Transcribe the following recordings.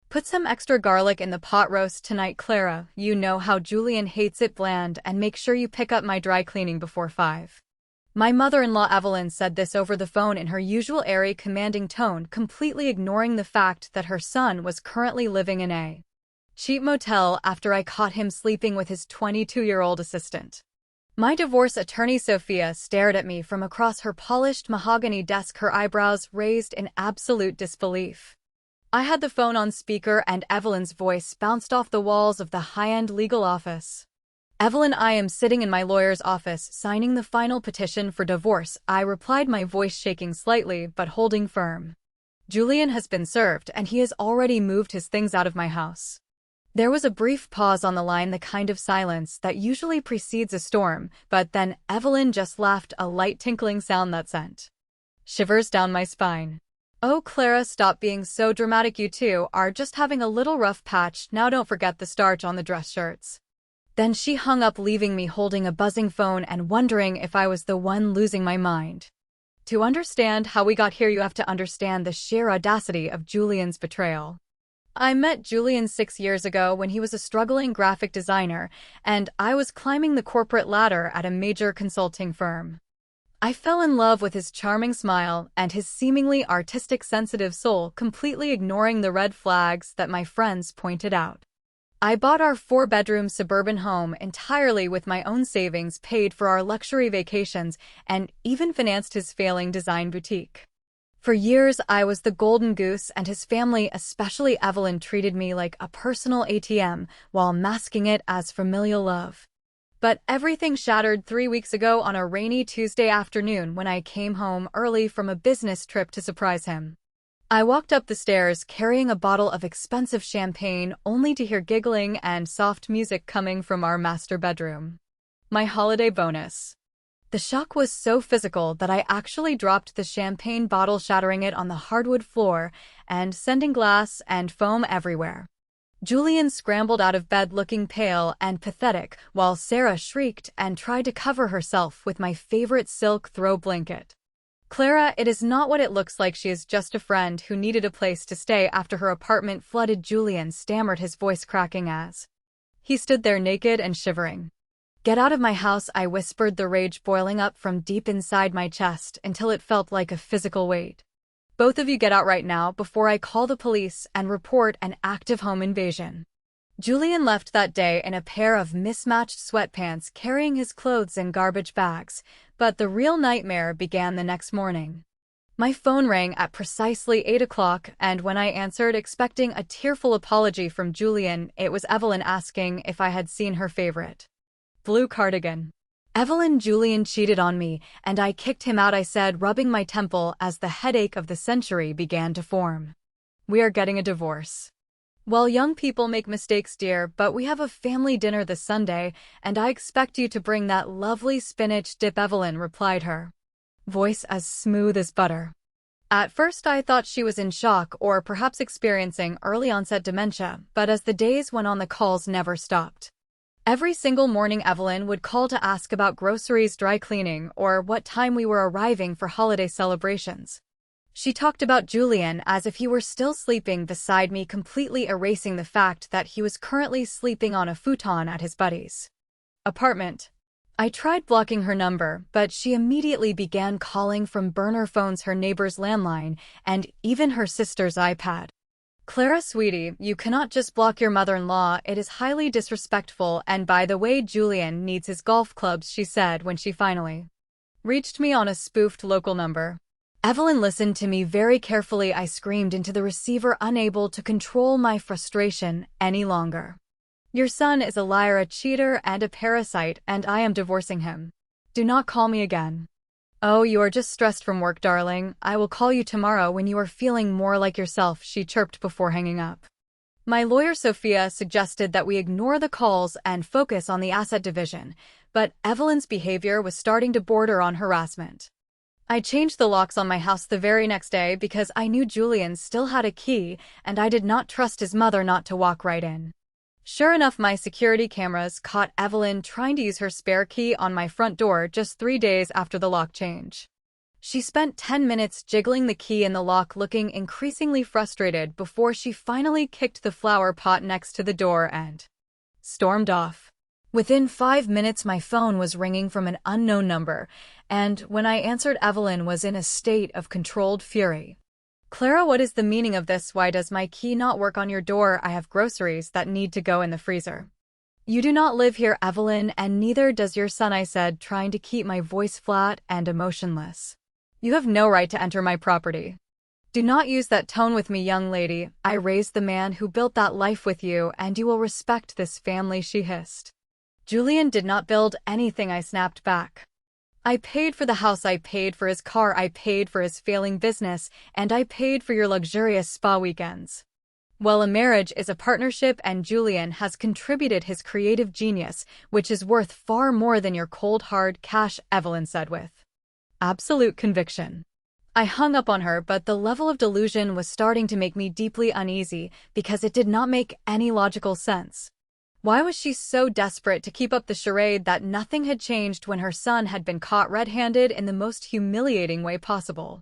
Put some extra garlic in the pot roast tonight, Clara. You know how Julian hates it bland, and make sure you pick up my dry cleaning before 5. My mother-in-law Evelyn said this over the phone in her usual airy, commanding tone, completely ignoring the fact that her son was currently living in a cheap motel after I caught him sleeping with his 22-year-old assistant. My divorce attorney Sophia stared at me from across her polished mahogany desk, her eyebrows raised in absolute disbelief. I had the phone on speaker and Evelyn's voice bounced off the walls of the high-end legal office. Evelyn, I am sitting in my lawyer's office signing the final petition for divorce, I replied, my voice shaking slightly but holding firm. Julian has been served and he has already moved his things out of my house. There was a brief pause on the line, the kind of silence that usually precedes a storm, but then Evelyn just laughed, a light tinkling sound that sent shivers down my spine. Oh, Clara, stop being so dramatic. You two are just having a little rough patch. Now don't forget the starch on the dress shirts. Then she hung up, leaving me holding a buzzing phone and wondering if I was the one losing my mind. To understand how we got here, you have to understand the sheer audacity of Julian's betrayal. I met Julian 6 years ago when he was a struggling graphic designer, and I was climbing the corporate ladder at a major consulting firm. I fell in love with his charming smile and his seemingly artistic, sensitive soul, completely ignoring the red flags that my friends pointed out. I bought our 4-bedroom suburban home entirely with my own savings, paid for our luxury vacations, and even financed his failing design boutique. For years, I was the golden goose, and his family, especially Evelyn, treated me like a personal ATM while masking it as familial love. But everything shattered 3 weeks ago on a rainy Tuesday afternoon when I came home early from a business trip to surprise him. I walked up the stairs carrying a bottle of expensive champagne, only to hear giggling and soft music coming from our master bedroom. My holiday bonus. The shock was so physical that I actually dropped the champagne bottle, shattering it on the hardwood floor and sending glass and foam everywhere. Julian scrambled out of bed looking pale and pathetic, while Sarah shrieked and tried to cover herself with my favorite silk throw blanket. Clara, it is not what it looks like. She is just a friend who needed a place to stay after her apartment flooded, Julian stammered, his voice cracking as he stood there naked and shivering. Get out of my house, I whispered, the rage boiling up from deep inside my chest until it felt like a physical weight. Both of you get out right now before I call the police and report an active home invasion. Julian left that day in a pair of mismatched sweatpants, carrying his clothes in garbage bags, but the real nightmare began the next morning. My phone rang at precisely 8 o'clock, and when I answered, expecting a tearful apology from Julian, it was Evelyn asking if I had seen her favorite blue cardigan. Evelyn, Julian cheated on me, and I kicked him out, I said, rubbing my temple as the headache of the century began to form. We are getting a divorce. Well, young people make mistakes, dear, but we have a family dinner this Sunday, and I expect you to bring that lovely spinach dip, Evelyn replied, her voice as smooth as butter. At first I thought she was in shock or perhaps experiencing early onset dementia, but as the days went on, the calls never stopped. Every single morning Evelyn would call to ask about groceries, dry cleaning, or what time we were arriving for holiday celebrations. She talked about Julian as if he were still sleeping beside me, completely erasing the fact that he was currently sleeping on a futon at his buddy's apartment. I tried blocking her number, but she immediately began calling from burner phones, her neighbor's landline, and even her sister's iPad. Clara, sweetie, you cannot just block your mother-in-law. It is highly disrespectful, and by the way, Julian needs his golf clubs, she said when she finally reached me on a spoofed local number. Evelyn listened to me very carefully, I screamed into the receiver, unable to control my frustration any longer. Your son is a liar, a cheater, and a parasite, and I am divorcing him. Do not call me again. Oh, you are just stressed from work, darling. I will call you tomorrow when you are feeling more like yourself, she chirped before hanging up. My lawyer Sophia suggested that we ignore the calls and focus on the asset division, but Evelyn's behavior was starting to border on harassment. I changed the locks on my house the very next day because I knew Julian still had a key and I did not trust his mother not to walk right in. Sure enough, my security cameras caught Evelyn trying to use her spare key on my front door just 3 days after the lock change. She spent 10 minutes jiggling the key in the lock, looking increasingly frustrated before she finally kicked the flower pot next to the door and stormed off. Within 5 minutes, my phone was ringing from an unknown number, and when I answered, Evelyn was in a state of controlled fury. "Clara, what is the meaning of this? Why does my key not work on your door? I have groceries that need to go in the freezer." "You do not live here, Evelyn, and neither does your son," I said, trying to keep my voice flat and emotionless. "You have no right to enter my property." "Do not use that tone with me, young lady. I raised the man who built that life with you, and you will respect this family," she hissed. "Julian did not build anything," I snapped back. "I paid for the house, I paid for his car, I paid for his failing business, and I paid for your luxurious spa weekends." "Well, a marriage is a partnership, and Julian has contributed his creative genius, which is worth far more than your cold hard cash," Evelyn said with absolute conviction. I hung up on her, but the level of delusion was starting to make me deeply uneasy because it did not make any logical sense. Why was she so desperate to keep up the charade that nothing had changed when her son had been caught red-handed in the most humiliating way possible?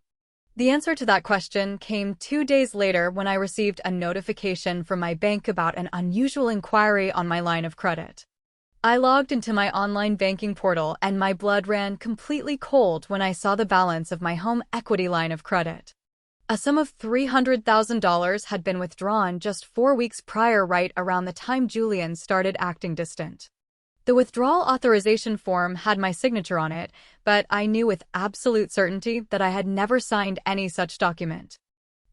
The answer to that question came 2 days later when I received a notification from my bank about an unusual inquiry on my line of credit. I logged into my online banking portal and my blood ran completely cold when I saw the balance of my home equity line of credit. A sum of $300,000 had been withdrawn just 4 weeks prior, right around the time Julian started acting distant. The withdrawal authorization form had my signature on it, but I knew with absolute certainty that I had never signed any such document.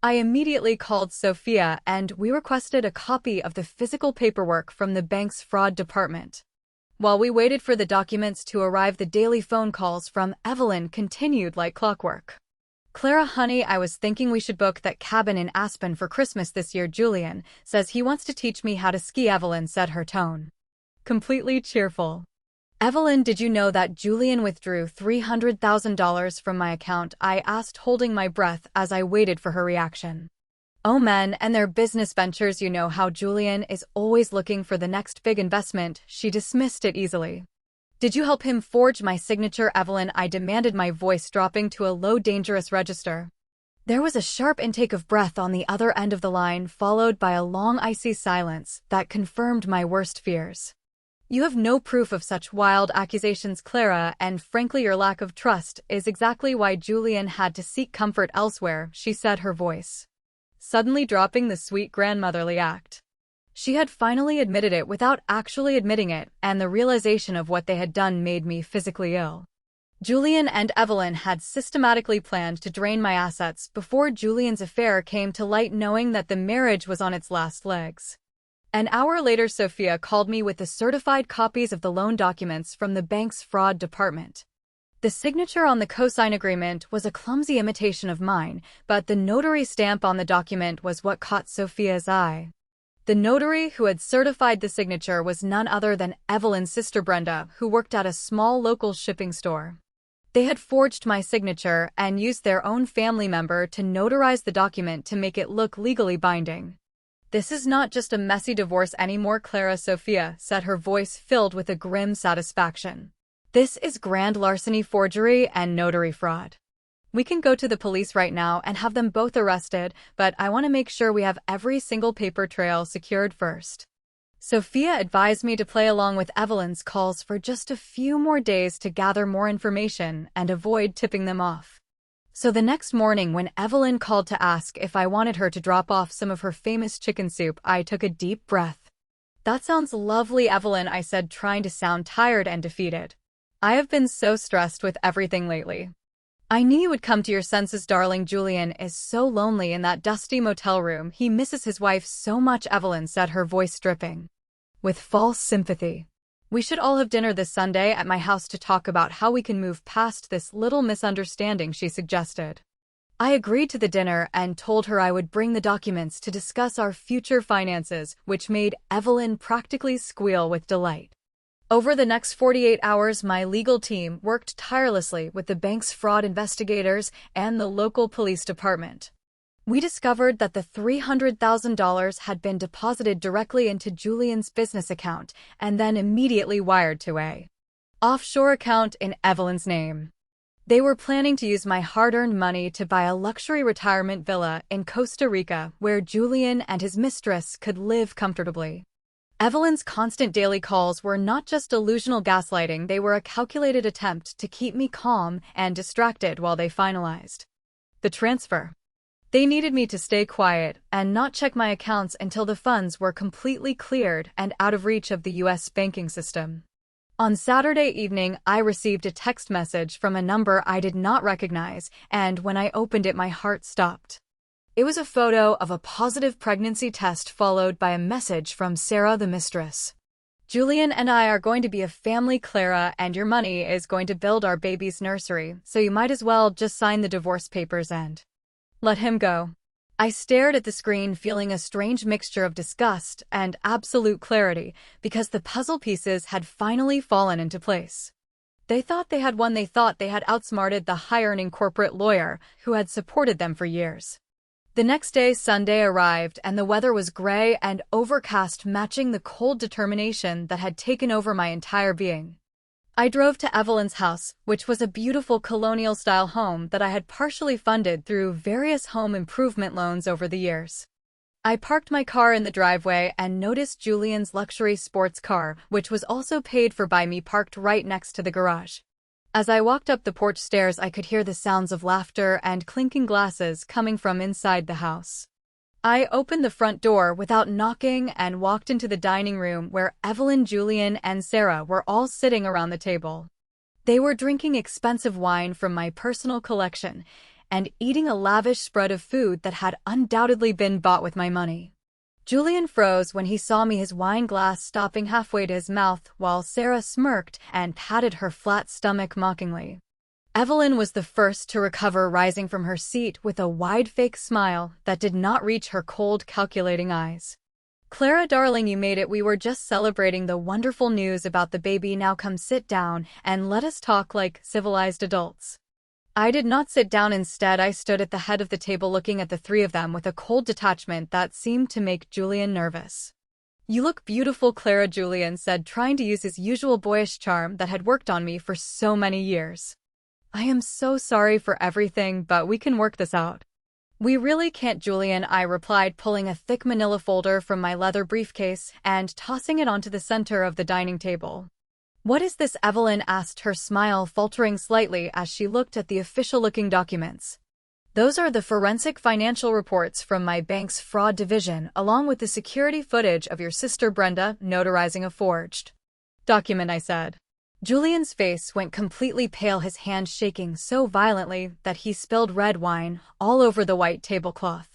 I immediately called Sophia and we requested a copy of the physical paperwork from the bank's fraud department. While we waited for the documents to arrive, the daily phone calls from Evelyn continued like clockwork. "Clara, honey, I was thinking we should book that cabin in Aspen for Christmas this year. Julian says he wants to teach me how to ski," Evelyn said, her tone completely cheerful. "Evelyn, did you know that Julian withdrew $300,000 from my account?" I asked, holding my breath as I waited for her reaction. "Oh, men and their business ventures, you know how Julian is always looking for the next big investment," she dismissed it easily. "Did you help him forge my signature, Evelyn?" I demanded, my voice dropping to a low, dangerous register. There was a sharp intake of breath on the other end of the line, followed by a long, icy silence that confirmed my worst fears. "You have no proof of such wild accusations, Clara, and frankly your lack of trust is exactly why Julian had to seek comfort elsewhere," she said, her voice suddenly dropping the sweet grandmotherly act. She had finally admitted it without actually admitting it, and the realization of what they had done made me physically ill. Julian and Evelyn had systematically planned to drain my assets before Julian's affair came to light, knowing that the marriage was on its last legs. An hour later, Sophia called me with the certified copies of the loan documents from the bank's fraud department. The signature on the cosign agreement was a clumsy imitation of mine, but the notary stamp on the document was what caught Sophia's eye. The notary who had certified the signature was none other than Evelyn's sister Brenda, who worked at a small local shipping store. They had forged my signature and used their own family member to notarize the document to make it look legally binding. "This is not just a messy divorce anymore, Clara," Sophia said, her voice filled with a grim satisfaction. "This is grand larceny, forgery, and notary fraud. We can go to the police right now and have them both arrested, but I want to make sure we have every single paper trail secured first." Sophia advised me to play along with Evelyn's calls for just a few more days to gather more information and avoid tipping them off. So the next morning, when Evelyn called to ask if I wanted her to drop off some of her famous chicken soup, I took a deep breath. "That sounds lovely, Evelyn," I said, trying to sound tired and defeated. "I have been so stressed with everything lately." "I knew you would come to your senses, darling. Julian is so lonely in that dusty motel room. He misses his wife so much," Evelyn said, her voice dripping with false sympathy. "We should all have dinner this Sunday at my house to talk about how we can move past this little misunderstanding," she suggested. I agreed to the dinner and told her I would bring the documents to discuss our future finances, which made Evelyn practically squeal with delight. Over the next 48 hours, my legal team worked tirelessly with the bank's fraud investigators and the local police department. We discovered that the $300,000 had been deposited directly into Julian's business account and then immediately wired to a offshore account in Evelyn's name. They were planning to use my hard-earned money to buy a luxury retirement villa in Costa Rica where Julian and his mistress could live comfortably. Evelyn's constant daily calls were not just delusional gaslighting, they were a calculated attempt to keep me calm and distracted while they finalized the transfer. They needed me to stay quiet and not check my accounts until the funds were completely cleared and out of reach of the U.S. banking system. On Saturday evening, I received a text message from a number I did not recognize, and when I opened it, my heart stopped. It was a photo of a positive pregnancy test followed by a message from Sarah, the mistress. Julian and I are going to be a family, Clara, and your money is going to build our baby's nursery, so you might as well just sign the divorce papers and let him go. I stared at the screen, feeling a strange mixture of disgust and absolute clarity because the puzzle pieces had finally fallen into place. They thought they had won. They thought they had outsmarted the high-earning corporate lawyer who had supported them for years. The next day, Sunday, arrived, and the weather was gray and overcast, matching the cold determination that had taken over my entire being. I drove to Evelyn's house, which was a beautiful colonial-style home that I had partially funded through various home improvement loans over the years. I parked my car in the driveway and noticed Julian's luxury sports car, which was also paid for by me, parked right next to the garage. As I walked up the porch stairs, I could hear the sounds of laughter and clinking glasses coming from inside the house. I opened the front door without knocking and walked into the dining room where Evelyn, Julian, and Sarah were all sitting around the table. They were drinking expensive wine from my personal collection and eating a lavish spread of food that had undoubtedly been bought with my money. Julian froze when he saw me, his wine glass stopping halfway to his mouth, while Sarah smirked and patted her flat stomach mockingly. Evelyn was the first to recover, rising from her seat with a wide fake smile that did not reach her cold, calculating eyes. Clara, darling, you made it. We were just celebrating the wonderful news about the baby. Now come sit down and let us talk like civilized adults. I did not sit down. Instead, I stood at the head of the table looking at the three of them with a cold detachment that seemed to make Julian nervous. You look beautiful, Clara, Julian said, trying to use his usual boyish charm that had worked on me for so many years. I am so sorry for everything, but we can work this out. We really can't, Julian, I replied, pulling a thick manila folder from my leather briefcase and tossing it onto the center of the dining table. What is this? Evelyn asked, her smile faltering slightly as she looked at the official-looking documents. Those are the forensic financial reports from my bank's fraud division, along with the security footage of your sister Brenda notarizing a forged document, I said. Julian's face went completely pale, his hand shaking so violently that he spilled red wine all over the white tablecloth.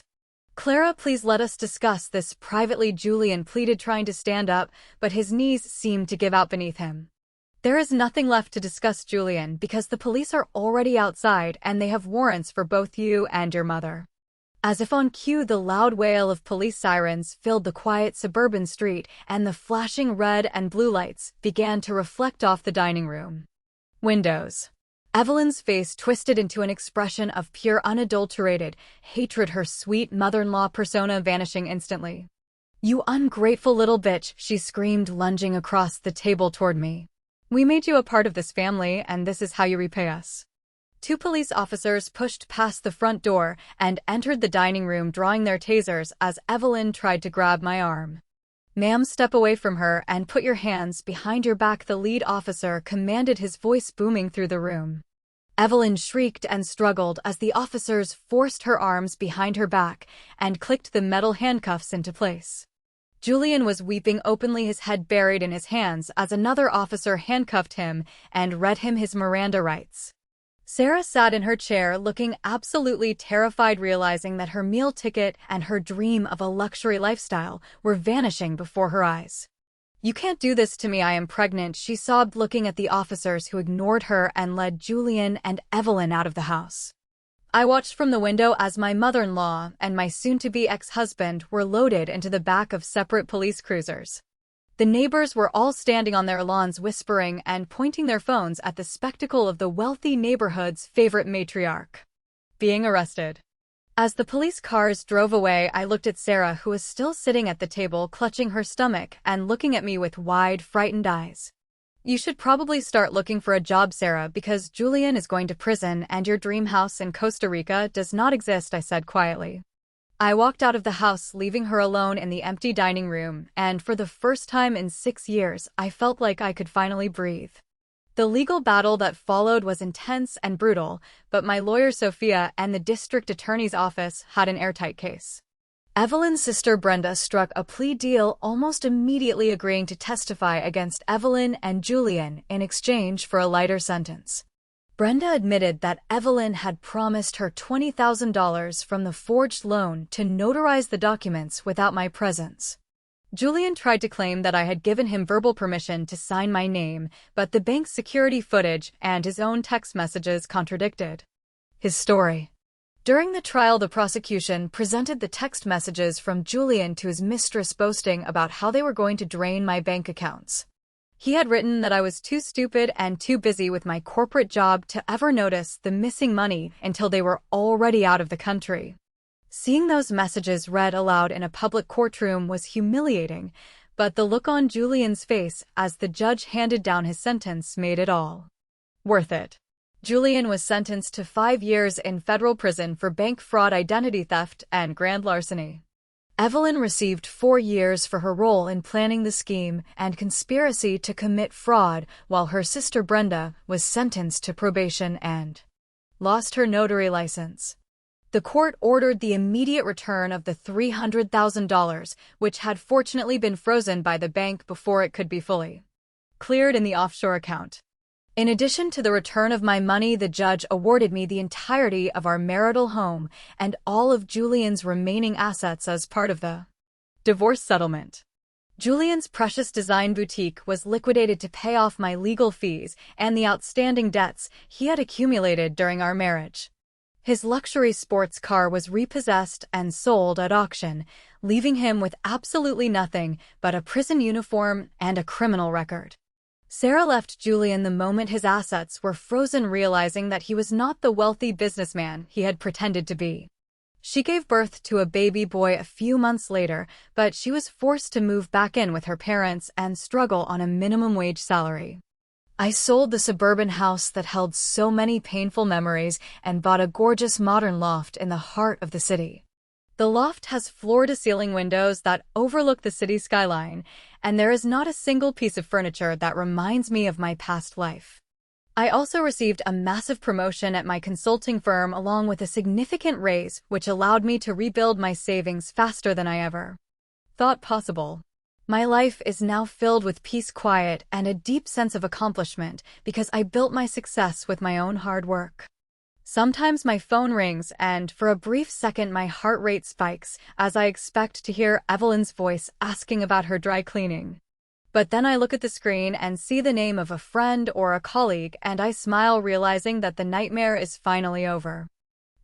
Clara, please let us discuss this privately, Julian pleaded, trying to stand up, but his knees seemed to give out beneath him. There is nothing left to discuss, Julian, because the police are already outside and they have warrants for both you and your mother. As if on cue, the loud wail of police sirens filled the quiet suburban street, and the flashing red and blue lights began to reflect off the dining room windows. Evelyn's face twisted into an expression of pure, unadulterated hatred, her sweet mother-in-law persona vanishing instantly. You ungrateful little bitch, she screamed, lunging across the table toward me. We made you a part of this family, and this is how you repay us. Two police officers pushed past the front door and entered the dining room, drawing their tasers as Evelyn tried to grab my arm. Ma'am, step away from her and put your hands behind your back, the lead officer commanded, his voice booming through the room. Evelyn shrieked and struggled as the officers forced her arms behind her back and clicked the metal handcuffs into place. Julian was weeping openly, his head buried in his hands, as another officer handcuffed him and read him his Miranda rights. Sarah sat in her chair looking absolutely terrified, realizing that her meal ticket and her dream of a luxury lifestyle were vanishing before her eyes. You can't do this to me, I am pregnant, she sobbed, looking at the officers who ignored her and led Julian and Evelyn out of the house. I watched from the window as my mother-in-law and my soon-to-be ex-husband were loaded into the back of separate police cruisers. The neighbors were all standing on their lawns whispering and pointing their phones at the spectacle of the wealthy neighborhood's favorite matriarch being arrested. As the police cars drove away, I looked at Sarah, who was still sitting at the table, clutching her stomach and looking at me with wide, frightened eyes. You should probably start looking for a job, Sarah, because Julian is going to prison and your dream house in Costa Rica does not exist, I said quietly. I walked out of the house, leaving her alone in the empty dining room, and for the first time in 6 years, I felt like I could finally breathe. The legal battle that followed was intense and brutal, but my lawyer Sophia and the district attorney's office had an airtight case. Evelyn's sister Brenda struck a plea deal, almost immediately agreeing to testify against Evelyn and Julian in exchange for a lighter sentence. Brenda admitted that Evelyn had promised her $20,000 from the forged loan to notarize the documents without my presence. Julian tried to claim that I had given him verbal permission to sign my name, but the bank's security footage and his own text messages contradicted his story. During the trial, the prosecution presented the text messages from Julian to his mistress boasting about how they were going to drain my bank accounts. He had written that I was too stupid and too busy with my corporate job to ever notice the missing money until they were already out of the country. Seeing those messages read aloud in a public courtroom was humiliating, but the look on Julian's face as the judge handed down his sentence made it all worth it. Julian was sentenced to 5 years in federal prison for bank fraud, identity theft, and grand larceny. Evelyn received 4 years for her role in planning the scheme and conspiracy to commit fraud, while her sister Brenda was sentenced to probation and lost her notary license. The court ordered the immediate return of the $300,000, which had fortunately been frozen by the bank before it could be fully cleared in the offshore account. In addition to the return of my money, the judge awarded me the entirety of our marital home and all of Julian's remaining assets as part of the divorce settlement. Julian's precious design boutique was liquidated to pay off my legal fees and the outstanding debts he had accumulated during our marriage. His luxury sports car was repossessed and sold at auction, leaving him with absolutely nothing but a prison uniform and a criminal record. Sarah left Julian the moment his assets were frozen, realizing that he was not the wealthy businessman he had pretended to be. She gave birth to a baby boy a few months later, but she was forced to move back in with her parents and struggle on a minimum wage salary. I sold the suburban house that held so many painful memories and bought a gorgeous modern loft in the heart of the city. The loft has floor-to-ceiling windows that overlook the city skyline, and there is not a single piece of furniture that reminds me of my past life. I also received a massive promotion at my consulting firm along with a significant raise, which allowed me to rebuild my savings faster than I ever thought possible. My life is now filled with peace, quiet, and a deep sense of accomplishment because I built my success with my own hard work. Sometimes my phone rings, and for a brief second my heart rate spikes as I expect to hear Evelyn's voice asking about her dry cleaning. But then I look at the screen and see the name of a friend or a colleague, and I smile, realizing that the nightmare is finally over.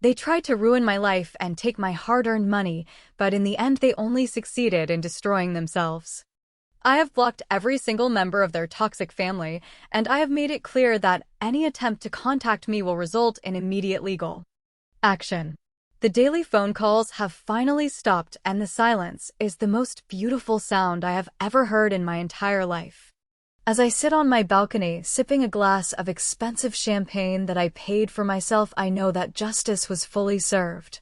They tried to ruin my life and take my hard-earned money, but in the end they only succeeded in destroying themselves. I have blocked every single member of their toxic family, and I have made it clear that any attempt to contact me will result in immediate legal action. The daily phone calls have finally stopped, and the silence is the most beautiful sound I have ever heard in my entire life. As I sit on my balcony, sipping a glass of expensive champagne that I paid for myself, I know that justice was fully served.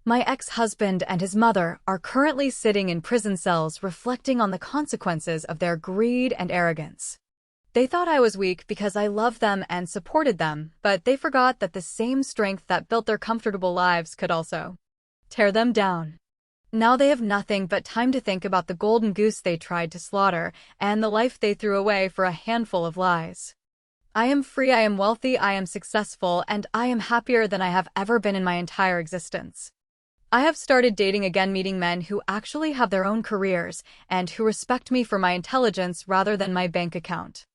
My ex-husband and his mother are currently sitting in prison cells, reflecting on the consequences of their greed and arrogance. They thought I was weak because I loved them and supported them, but they forgot that the same strength that built their comfortable lives could also tear them down. Now they have nothing but time to think about the golden goose they tried to slaughter and the life they threw away for a handful of lies. I am free, I am wealthy, I am successful, and I am happier than I have ever been in my entire existence. I have started dating again, meeting men who actually have their own careers and who respect me for my intelligence rather than my bank account.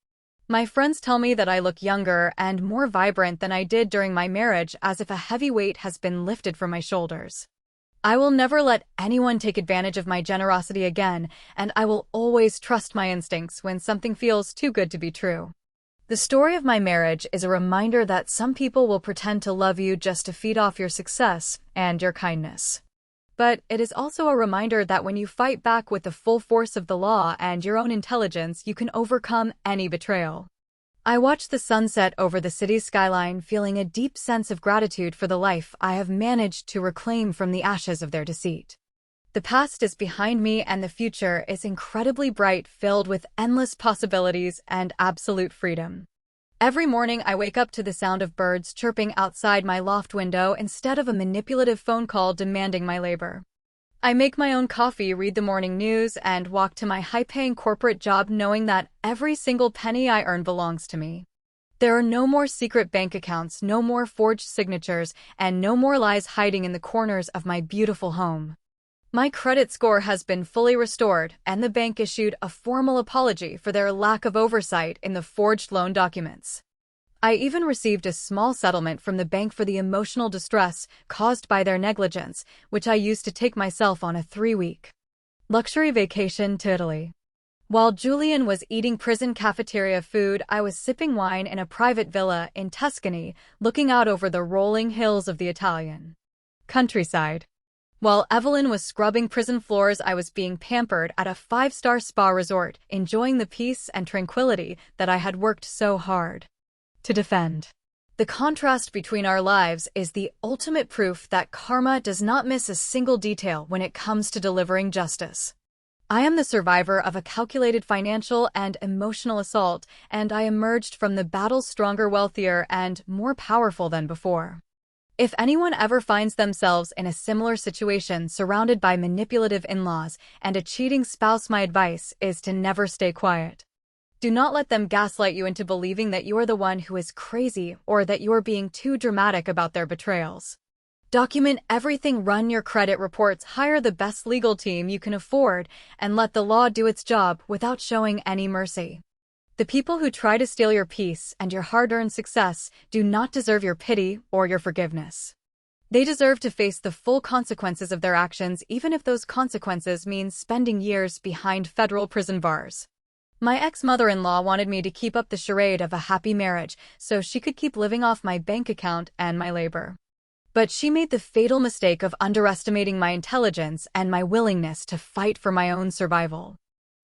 My friends tell me that I look younger and more vibrant than I did during my marriage, as if a heavy weight has been lifted from my shoulders. I will never let anyone take advantage of my generosity again, and I will always trust my instincts when something feels too good to be true. The story of my marriage is a reminder that some people will pretend to love you just to feed off your success and your kindness. But it is also a reminder that when you fight back with the full force of the law and your own intelligence, you can overcome any betrayal. I watch the sunset over the city's skyline, feeling a deep sense of gratitude for the life I have managed to reclaim from the ashes of their deceit. The past is behind me and the future is incredibly bright, filled with endless possibilities and absolute freedom. Every morning I wake up to the sound of birds chirping outside my loft window instead of a manipulative phone call demanding my labor. I make my own coffee, read the morning news, and walk to my high-paying corporate job knowing that every single penny I earn belongs to me. There are no more secret bank accounts, no more forged signatures, and no more lies hiding in the corners of my beautiful home. My credit score has been fully restored, and the bank issued a formal apology for their lack of oversight in the forged loan documents. I even received a small settlement from the bank for the emotional distress caused by their negligence, which I used to take myself on a 3-week luxury vacation to Italy. While Julian was eating prison cafeteria food, I was sipping wine in a private villa in Tuscany, looking out over the rolling hills of the Italian countryside. While Evelyn was scrubbing prison floors, I was being pampered at a 5-star spa resort, enjoying the peace and tranquility that I had worked so hard to defend. The contrast between our lives is the ultimate proof that karma does not miss a single detail when it comes to delivering justice. I am the survivor of a calculated financial and emotional assault, and I emerged from the battle stronger, wealthier, and more powerful than before. If anyone ever finds themselves in a similar situation, surrounded by manipulative in-laws and a cheating spouse, my advice is to never stay quiet. Do not let them gaslight you into believing that you are the one who is crazy or that you are being too dramatic about their betrayals. Document everything, run your credit reports, hire the best legal team you can afford, and let the law do its job without showing any mercy. The people who try to steal your peace and your hard-earned success do not deserve your pity or your forgiveness. They deserve to face the full consequences of their actions, even if those consequences mean spending years behind federal prison bars. My ex-mother-in-law wanted me to keep up the charade of a happy marriage so she could keep living off my bank account and my labor. But she made the fatal mistake of underestimating my intelligence and my willingness to fight for my own survival.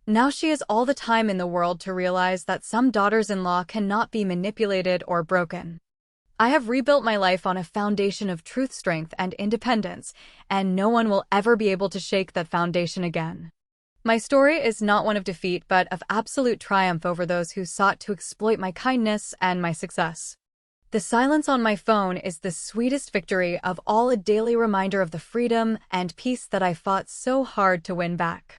Now she has all the time in the world to realize that some daughters-in-law cannot be manipulated or broken. I have rebuilt my life on a foundation of truth, strength, and independence, and no one will ever be able to shake that foundation again. My story is not one of defeat, but of absolute triumph over those who sought to exploit my kindness and my success. The silence on my phone is the sweetest victory of all, a daily reminder of the freedom and peace that I fought so hard to win back.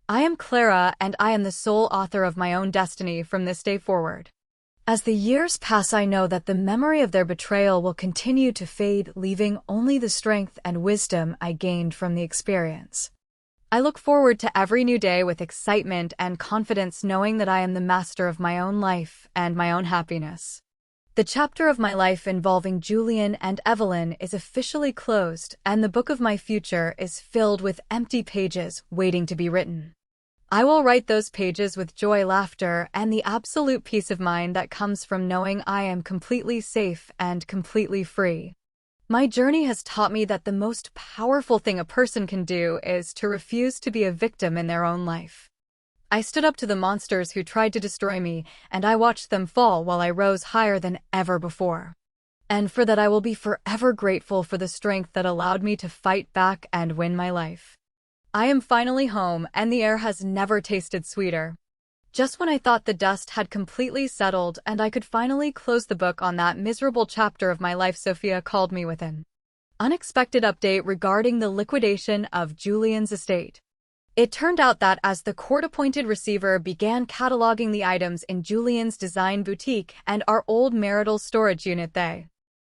I am Clara, and I am the sole author of my own destiny from this day forward. As the years pass, I know that the memory of their betrayal will continue to fade, leaving only the strength and wisdom I gained from the experience. I look forward to every new day with excitement and confidence, knowing that I am the master of my own life and my own happiness. The chapter of my life involving Julian and Evelyn is officially closed, and the book of my future is filled with empty pages waiting to be written. I will write those pages with joy, laughter, and the absolute peace of mind that comes from knowing I am completely safe and completely free. My journey has taught me that the most powerful thing a person can do is to refuse to be a victim in their own life. I stood up to the monsters who tried to destroy me, and I watched them fall while I rose higher than ever before. And for that I will be forever grateful for the strength that allowed me to fight back and win my life. I am finally home, and the air has never tasted sweeter. Just when I thought the dust had completely settled and I could finally close the book on that miserable chapter of my life, Sophia called me with an unexpected update regarding the liquidation of Julian's estate. It turned out that as the court-appointed receiver began cataloging the items in Julian's design boutique and our old marital storage unit, they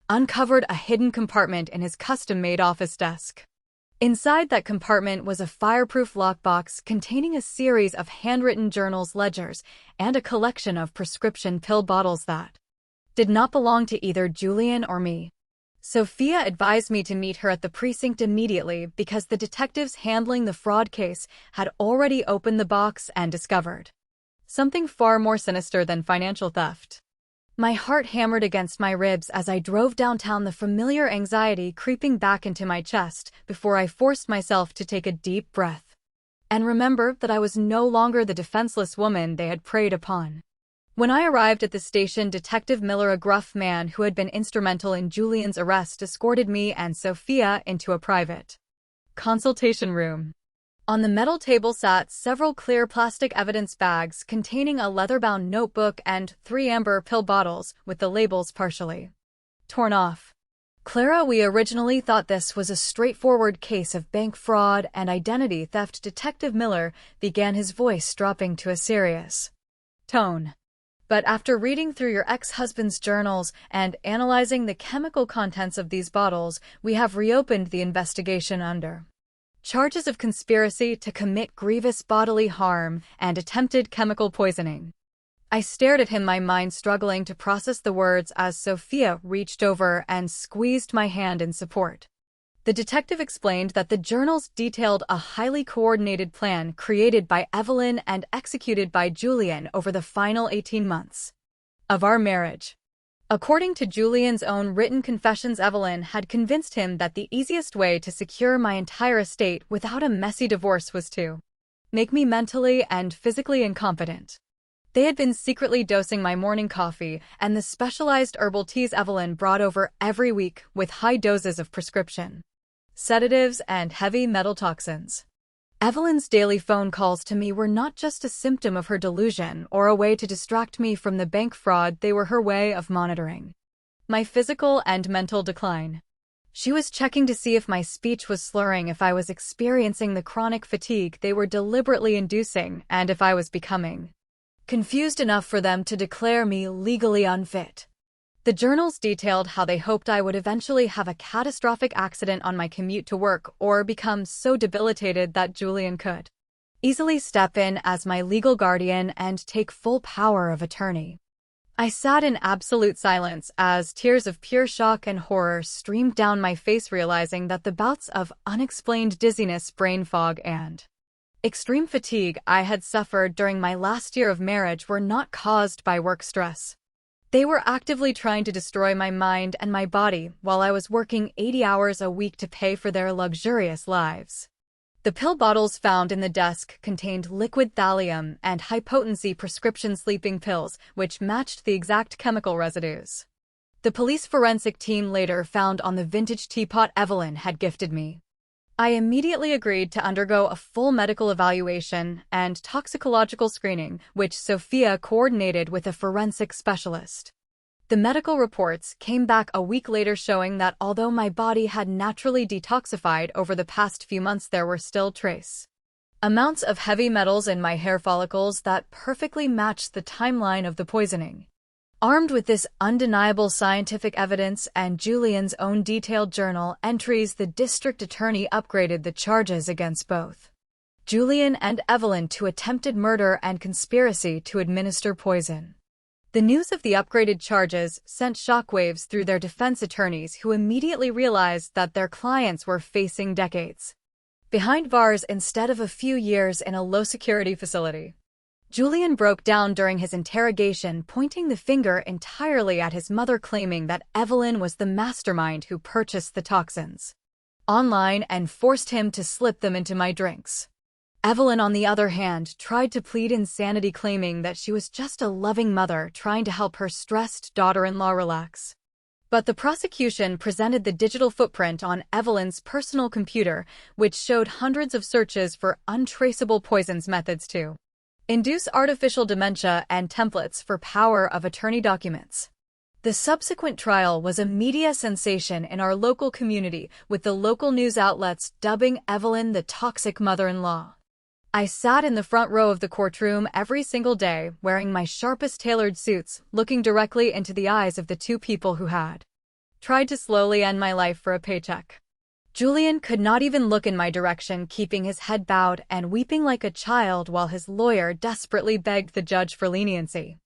uncovered a hidden compartment in his custom-made office desk. Inside that compartment was a fireproof lockbox containing a series of handwritten journals, ledgers, and a collection of prescription pill bottles that did not belong to either Julian or me. Sophia advised me to meet her at the precinct immediately because the detectives handling the fraud case had already opened the box and discovered something far more sinister than financial theft. My heart hammered against my ribs as I drove downtown, the familiar anxiety creeping back into my chest before I forced myself to take a deep breath and remember that I was no longer the defenseless woman they had preyed upon. When I arrived at the station, Detective Miller, a gruff man who had been instrumental in Julian's arrest, escorted me and Sophia into a private consultation room. On the metal table sat several clear plastic evidence bags containing a leather-bound notebook and 3 amber pill bottles with the labels partially torn off. Clara, we originally thought this was a straightforward case of bank fraud and identity theft. Detective Miller began, his voice dropping to a serious tone. But after reading through your ex-husband's journals and analyzing the chemical contents of these bottles, we have reopened the investigation under charges of conspiracy to commit grievous bodily harm and attempted chemical poisoning. I stared at him, my mind struggling to process the words as Sophia reached over and squeezed my hand in support. The detective explained that the journals detailed a highly coordinated plan created by Evelyn and executed by Julian over the final 18 months of our marriage. According to Julian's own written confessions, Evelyn had convinced him that the easiest way to secure my entire estate without a messy divorce was to make me mentally and physically incompetent. They had been secretly dosing my morning coffee and the specialized herbal teas Evelyn brought over every week with high doses of prescription sedatives and heavy metal toxins. Evelyn's daily phone calls to me were not just a symptom of her delusion or a way to distract me from the bank fraud, they were her way of monitoring my physical and mental decline. She was checking to see if my speech was slurring, if I was experiencing the chronic fatigue they were deliberately inducing, and if I was becoming confused enough for them to declare me legally unfit. The journals detailed how they hoped I would eventually have a catastrophic accident on my commute to work or become so debilitated that Julian could easily step in as my legal guardian and take full power of attorney. I sat in absolute silence as tears of pure shock and horror streamed down my face, realizing that the bouts of unexplained dizziness, brain fog, and extreme fatigue I had suffered during my last year of marriage were not caused by work stress. They were actively trying to destroy my mind and my body while I was working 80 hours a week to pay for their luxurious lives. The pill bottles found in the desk contained liquid thallium and high-potency prescription sleeping pills, which matched the exact chemical residues the police forensic team later found on the vintage teapot Evelyn had gifted me. I immediately agreed to undergo a full medical evaluation and toxicological screening, which Sophia coordinated with a forensic specialist. The medical reports came back a week later showing that although my body had naturally detoxified over the past few months, there were still trace amounts of heavy metals in my hair follicles that perfectly matched the timeline of the poisoning. Armed with this undeniable scientific evidence and Julian's own detailed journal entries, the district attorney upgraded the charges against both Julian and Evelyn to attempted murder and conspiracy to administer poison. The news of the upgraded charges sent shockwaves through their defense attorneys, who immediately realized that their clients were facing decades behind bars instead of a few years in a low-security facility. Julian broke down during his interrogation, pointing the finger entirely at his mother, claiming that Evelyn was the mastermind who purchased the toxins online and forced him to slip them into my drinks. Evelyn, on the other hand, tried to plead insanity, claiming that she was just a loving mother trying to help her stressed daughter-in-law relax. But the prosecution presented the digital footprint on Evelyn's personal computer, which showed hundreds of searches for untraceable poisons, methods to induce artificial dementia, and templates for power of attorney documents. The subsequent trial was a media sensation in our local community, with the local news outlets dubbing Evelyn the toxic mother-in-law. I sat in the front row of the courtroom every single day, wearing my sharpest tailored suits, looking directly into the eyes of the two people who had tried to slowly end my life for a paycheck. Julian could not even look in my direction, keeping his head bowed and weeping like a child while his lawyer desperately begged the judge for leniency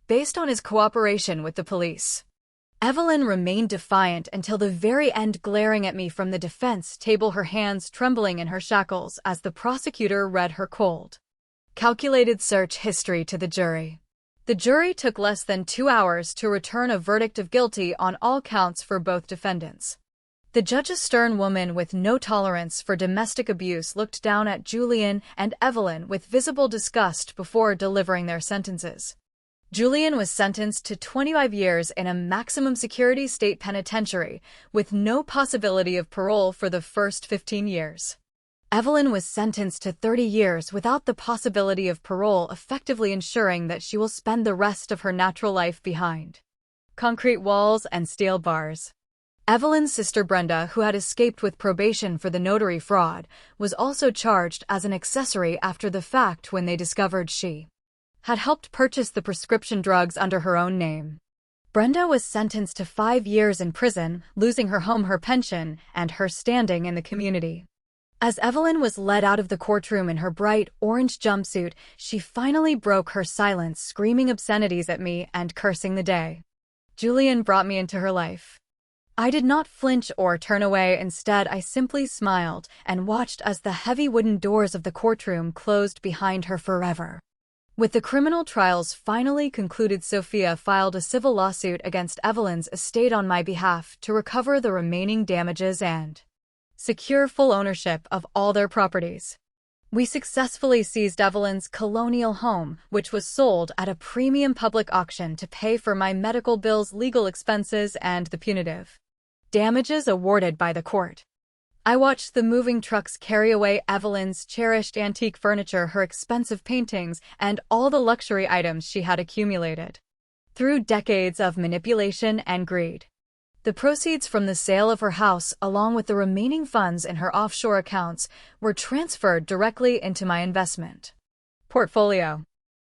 based on his cooperation with the police. Evelyn remained defiant until the very end, glaring at me from the defense table, her hands trembling in her shackles as the prosecutor read her cold, calculated search history to the jury. The jury took less than 2 hours to return a verdict of guilty on all counts for both defendants. The judge, a stern woman with no tolerance for domestic abuse, looked down at Julian and Evelyn with visible disgust before delivering their sentences. Julian was sentenced to 25 years in a maximum security state penitentiary, with no possibility of parole for the first 15 years. Evelyn was sentenced to 30 years without the possibility of parole, effectively ensuring that she will spend the rest of her natural life behind concrete walls and steel bars. Evelyn's sister Brenda, who had escaped with probation for the notary fraud, was also charged as an accessory after the fact when they discovered she had helped purchase the prescription drugs under her own name. Brenda was sentenced to 5 years in prison, losing her home, her pension, and her standing in the community. As Evelyn was led out of the courtroom in her bright orange jumpsuit, she finally broke her silence, screaming obscenities at me and cursing the day Julian brought me into her life. I did not flinch or turn away. Instead, I simply smiled and watched as the heavy wooden doors of the courtroom closed behind her forever. With the criminal trials finally concluded, Sophia filed a civil lawsuit against Evelyn's estate on my behalf to recover the remaining damages and secure full ownership of all their properties. We successfully seized Evelyn's colonial home, which was sold at a premium public auction to pay for my medical bills, legal expenses, and the punitive damages awarded by the court. I watched the moving trucks carry away Evelyn's cherished antique furniture, her expensive paintings, and all the luxury items she had accumulated through decades of manipulation and greed. The proceeds from the sale of her house, along with the remaining funds in her offshore accounts, were transferred directly into my investment portfolio.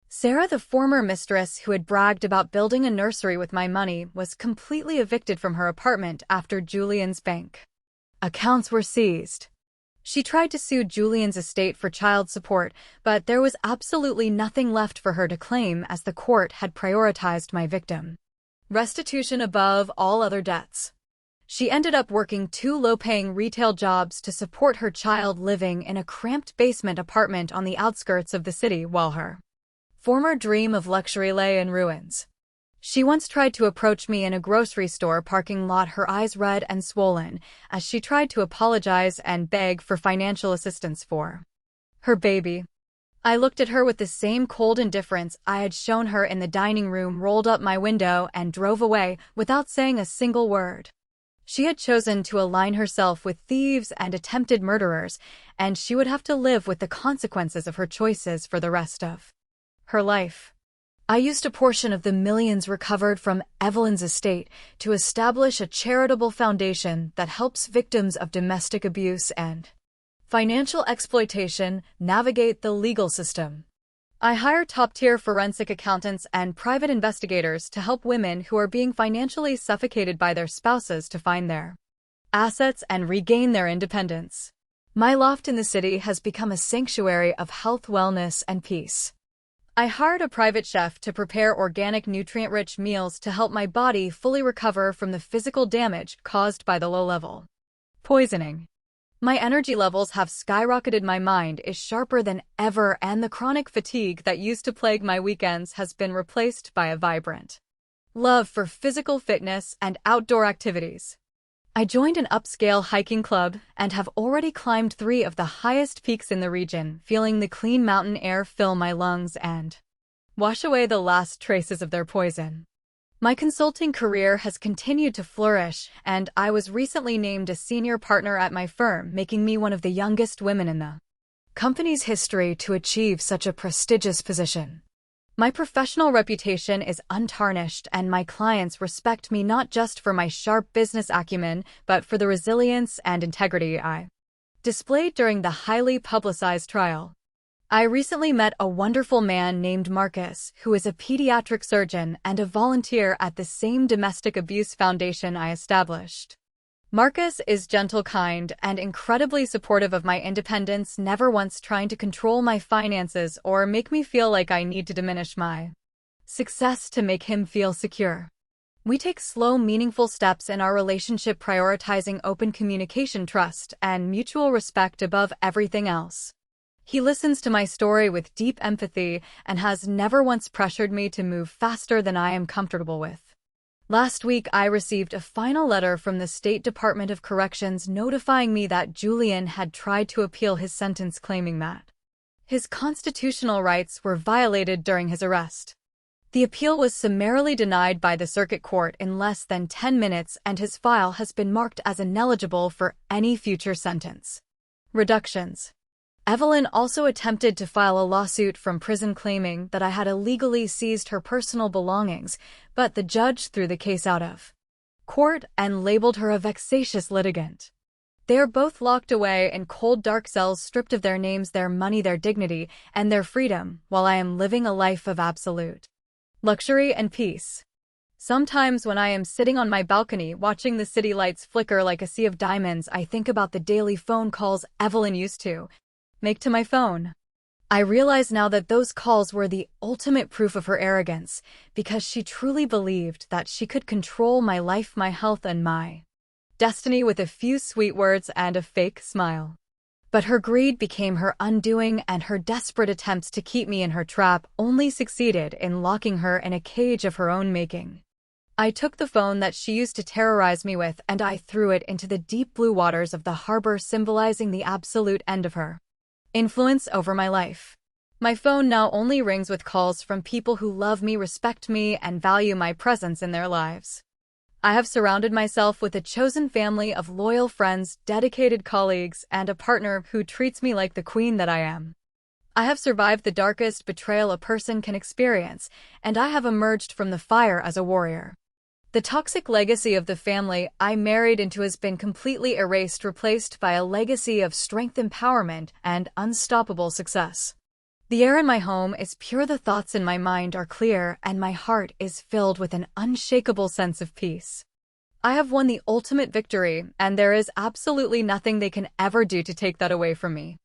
Sarah, the former mistress who had bragged about building a nursery with my money, was completely evicted from her apartment after Julian's bank accounts were seized. She tried to sue Julian's estate for child support, but there was absolutely nothing left for her to claim as the court had prioritized my victim restitution above all other debts. She ended up working 2 low-paying retail jobs to support her child, living in a cramped basement apartment on the outskirts of the city while her former dream of luxury lay in ruins. She once tried to approach me in a grocery store parking lot, her eyes red and swollen, as she tried to apologize and beg for financial assistance for her baby. I looked at her with the same cold indifference I had shown her in the dining room, rolled up my window, and drove away without saying a single word. She had chosen to align herself with thieves and attempted murderers, and she would have to live with the consequences of her choices for the rest of her life. I used a portion of the millions recovered from Evelyn's estate to establish a charitable foundation that helps victims of domestic abuse and financial exploitation navigate the legal system. I hire top-tier forensic accountants and private investigators to help women who are being financially suffocated by their spouses to find their assets and regain their independence. My loft in the city has become a sanctuary of health, wellness, and peace. I hired a private chef to prepare organic, nutrient-rich meals to help my body fully recover from the physical damage caused by the low-level poisoning. My energy levels have skyrocketed, my mind is sharper than ever, and the chronic fatigue that used to plague my weekends has been replaced by a vibrant love for physical fitness and outdoor activities. I joined an upscale hiking club and have already climbed 3 of the highest peaks in the region, feeling the clean mountain air fill my lungs and wash away the last traces of their poison. My consulting career has continued to flourish, and I was recently named a senior partner at my firm, making me one of the youngest women in the company's history to achieve such a prestigious position. My professional reputation is untarnished, and my clients respect me not just for my sharp business acumen, but for the resilience and integrity I displayed during the highly publicized trial. I recently met a wonderful man named Marcus, who is a pediatric surgeon and a volunteer at the same domestic abuse foundation I established. Marcus is gentle, kind, and incredibly supportive of my independence, never once trying to control my finances or make me feel like I need to diminish my success to make him feel secure. We take slow, meaningful steps in our relationship, prioritizing open communication, trust, and mutual respect above everything else. He listens to my story with deep empathy and has never once pressured me to move faster than I am comfortable with. Last week, I received a final letter from the State Department of Corrections notifying me that Julian had tried to appeal his sentence, claiming that his constitutional rights were violated during his arrest. The appeal was summarily denied by the circuit court in less than 10 minutes, and his file has been marked as ineligible for any future sentence. Reductions. Evelyn also attempted to file a lawsuit from prison claiming that I had illegally seized her personal belongings, but the judge threw the case out of court and labeled her a vexatious litigant. They are both locked away in cold, dark cells, stripped of their names, their money, their dignity, and their freedom, while I am living a life of absolute luxury and peace. Sometimes when I am sitting on my balcony watching the city lights flicker like a sea of diamonds, I think about the daily phone calls Evelyn used to make to my phone. I realize now that those calls were the ultimate proof of her arrogance, because she truly believed that she could control my life, my health, and my destiny with a few sweet words and a fake smile. But her greed became her undoing, and her desperate attempts to keep me in her trap only succeeded in locking her in a cage of her own making. I took the phone that she used to terrorize me with, and I threw it into the deep blue waters of the harbor, symbolizing the absolute end of her influence over my life. My phone now only rings with calls from people who love me, respect me, and value my presence in their lives. I have surrounded myself with a chosen family of loyal friends, dedicated colleagues, and a partner who treats me like the queen that I am. I have survived the darkest betrayal a person can experience, and I have emerged from the fire as a warrior. The toxic legacy of the family I married into has been completely erased, replaced by a legacy of strength, empowerment, and unstoppable success. The air in my home is pure, the thoughts in my mind are clear, and my heart is filled with an unshakable sense of peace. I have won the ultimate victory, and there is absolutely nothing they can ever do to take that away from me.